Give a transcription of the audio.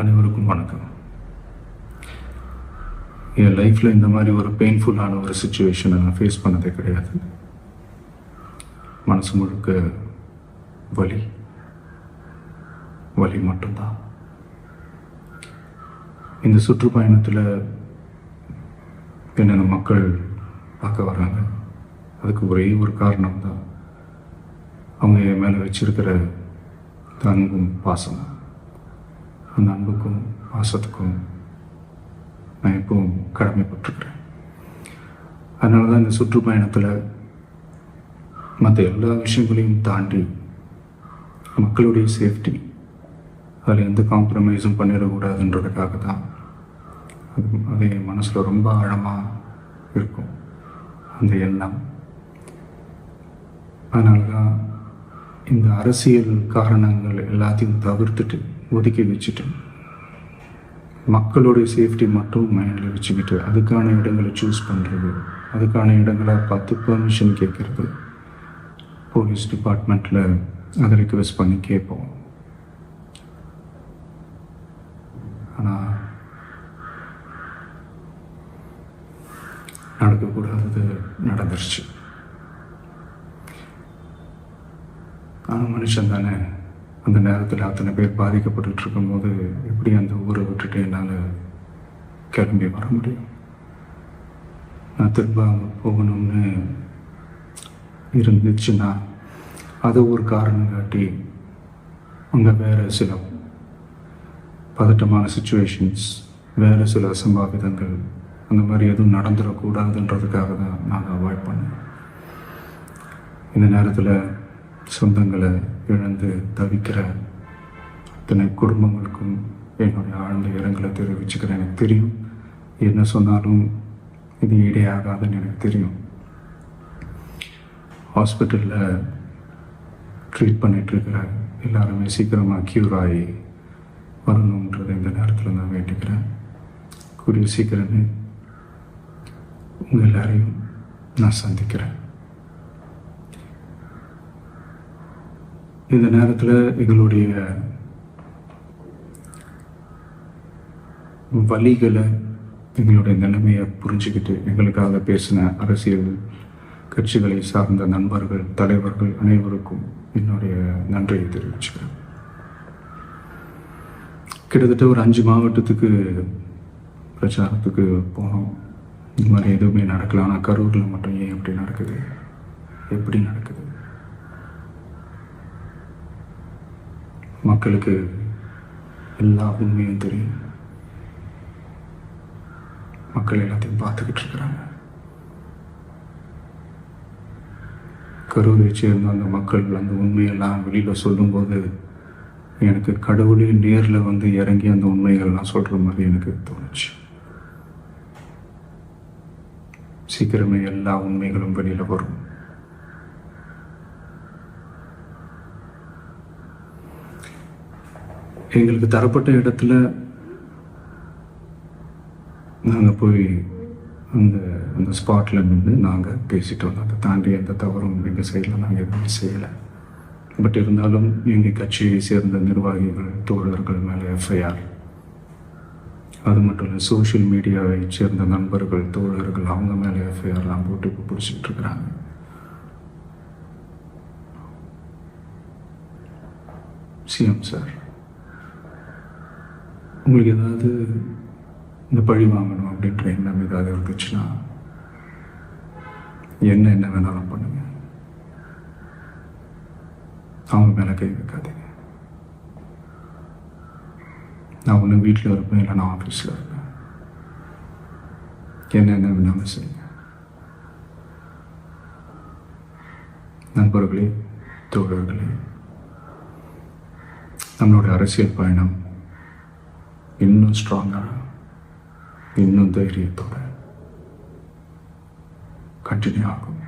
அனைவருக்கும் வணக்கம். என் லைஃப்பில் இந்த மாதிரி ஒரு பெயின்ஃபுல்லான ஒரு சுச்சுவேஷனை நான் ஃபேஸ் பண்ணதே கிடையாது. மனசு முழுக்க வலி வலி மட்டும்தான். இந்த சுற்றுப்பயணத்தில் என்னென்ன மக்கள் பார்க்க வராங்க, அதுக்கு ஒரே ஒரு காரணம் தான் அவங்க என் மேலே வச்சிருக்கிற அன்பும் பாசமும். அந்த அன்புக்கும் பாசத்துக்கும் நான் எப்பவும் கடமைப்பட்டிருக்கிறேன். அதனால தான் இந்த சுற்றுப்பயணத்தில் மற்ற எல்லா விஷயங்களையும் தாண்டி மக்களுடைய சேஃப்டி, அதில் எந்த காம்ப்ரமைஸும் பண்ணிடக்கூடாதுன்றதுக்காக தான் அது என் மனசில் ரொம்ப ஆழமாக இருக்கும் அந்த எண்ணம். அதனால தான் இந்த அரசியல் காரணங்கள் எல்லாத்தையும் தவிர்த்துட்டு ஒதுக்கி வச்சுட்டு மக்களுடைய சேஃப்டி மட்டும் மைண்டில் வச்சுக்கிட்டு அதுக்கான இடங்களை சூஸ் பண்ணுறது, அதுக்கான இடங்களை பார்த்து பெர்மிஷன் கேட்குறது, போலீஸ் டிபார்ட்மெண்ட்டில் அதை ரிக்வெஸ்ட் பண்ணி கேட்போம். ஆனால் நடக்கக்கூடாதது நடந்துருச்சு. ஆனால் மனுஷன் தானே, அந்த நேரத்தில் அத்தனை பேர் பாதிக்கப்பட்டு இருக்கும்போது எப்படி அந்த ஊரை விட்டுட்டு என்னால் கிளம்பி வர முடியும்? நான் திரும்ப போகணும்னு இருந்துச்சுன்னா அதை ஒரு காரணம் காட்டி அங்கே வேறு சில பதட்டமான சுச்சுவேஷன்ஸ், வேறு சில அசம்பாவிதங்கள் அந்த மாதிரி எதுவும் நடந்துடக்கூடாதுன்றதுக்காக தான் நான் அவாய்ட் பண்ணேன். இந்த நேரத்தில் சொந்தங்களை இழந்து தவிக்கிற அத்தனை குடும்பங்களுக்கும் என்னுடைய ஆழ்ந்த இரங்கலை தெரிவிச்சுக்கிறேன். எனக்கு தெரியும், என்ன சொன்னாலும் இது ஈடேயாகாதுன்னு எனக்கு தெரியும். ஹாஸ்பிட்டலில் ட்ரீட் பண்ணிகிட்ருக்கிற எல்லாருமே சீக்கிரமாக க்யூர் ஆகி வரணுன்றது இந்த நேரத்தில் நான் வேண்டிக்கிறேன். கூடிய சீக்கிரமே உங்கள் எல்லாரையும் நான் சந்திக்கிறேன். இந்த நேரத்தில் எங்களுடைய வலிகளை, எங்களுடைய நிலைமையை புரிஞ்சுக்கிட்டு எங்களுக்காக பேசின அரசியல் கட்சிகளை சார்ந்த நண்பர்கள், தலைவர்கள் அனைவருக்கும் என்னுடைய நன்றியை தெரிவிச்சுக்கிறேன். கிட்டத்தட்ட ஒரு 5 மாவட்டத்துக்கு பிரச்சாரத்துக்கு போனோம். இந்த மாதிரி எதுவுமே நடக்கல. ஆனால் கரூரில் மட்டும் ஏன் எப்படி நடக்குது, எப்படி நடக்குது? மக்களுக்கு எல்லா உண்மையும் தெரியும். மக்கள் எல்லாத்தையும் பார்த்துக்கிட்டு இருக்கிறாங்க. கரூரை சேர்ந்த அந்த மக்கள் அந்த உண்மையெல்லாம் வெளியில் சொல்லும்போது எனக்கு கடவுளே நேரில் வந்து இறங்கி அந்த உண்மைகள்லாம் சொல்கிற மாதிரி எனக்கு தோணுச்சு. சீக்கிரமே எல்லா உண்மைகளும் வெளியில் வரும். எங்களுக்கு தரப்பட்ட இடத்துல நாங்கள் போய் அந்த ஸ்பாட்டில் நின்று நாங்கள் பேசிட்டு வந்தோம். அதை தாண்டி எந்த தவறும் எங்கள் சைடில் நாங்கள் எதுவுமே செய்யலை. பட் இருந்தாலும் எங்கள் கட்சியை சேர்ந்த நிர்வாகிகள், தோழர்கள் மேலே எஃப்ஐஆர், அது மட்டும் இல்லை சோஷியல் மீடியாவை சேர்ந்த நண்பர்கள், தோழர்கள் அவங்க மேலே எஃப்ஐஆர்லாம் போட்டு இப்போ பிடிச்சிட்டு இருக்கிறாங்க. சிஎம் சார், உங்களுக்கு ஏதாவது இந்த பழி வாங்கணும் அப்படின்ற எண்ணம் ஏதாவது இருந்துச்சுன்னா என்ன வேணாலும் பண்ணுங்க. அவங்க மேலே கை வைக்காதீங்க. நான் ஒன்று வீட்டில் இருப்பேன், இல்லை நான் ஆஃபீஸில் இருப்பேன். என்ன வேணாலும் செய்யுங்க. நண்பர்களே, தோழர்களே, நம்மளுடைய அரசியல் பயணம் இன்னும் ஸ்ட்ராங்காக, இன்னும் தைரியத்தோட கண்டினியூ ஆகும்.